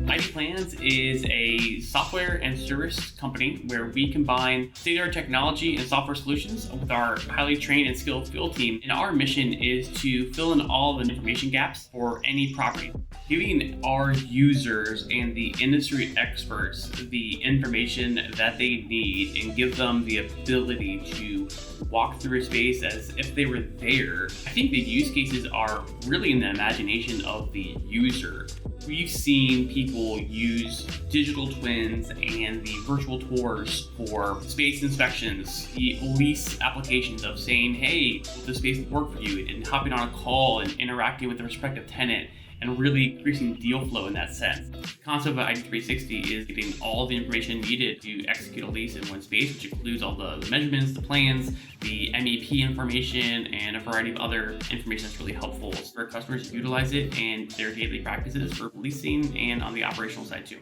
ID Plans is a software and service company where we combine state-of-the-art technology and software solutions with our highly trained and skilled field team. And our mission is to fill in all the information gaps for any property, giving our users and the industry experts the information that they need and give them the ability to walk through a space as if they were there. I think the use cases are really in the imagination of the user. We've seen people use digital twins and the virtual tours for space inspections, the lease applications of saying, hey, will this space work for you? And hopping on a call and interacting with the respective tenant and really increasing deal flow in that sense. The concept of ID 360 is getting all the information needed to execute a lease in one space, which includes all the measurements, the plans, the MEP information, and a variety of other information that's really helpful for customers to utilize it in their daily practices for leasing and on the operational side too.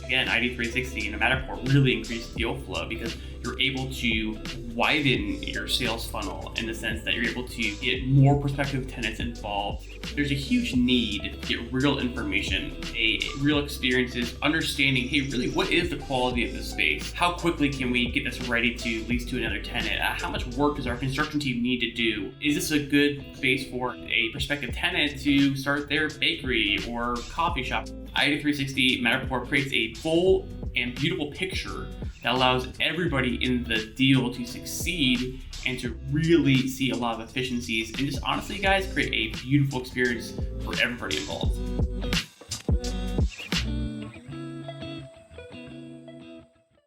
Again, ID 360 and Matterport really increase deal flow because you're able to widen your sales funnel in the sense that you're able to get more prospective tenants involved. There's a huge need to get real information, real experiences, understanding, hey, really, what is the quality of this space? How quickly can we get this ready to lease to another tenant? How much work does our construction team need to do? Is this a good space for a prospective tenant to start their bakery or coffee shop? ID 360 Matterport creates a full and beautiful picture that allows everybody in the deal to succeed and to really see a lot of efficiencies and just honestly, guys, create a beautiful experience for everybody involved.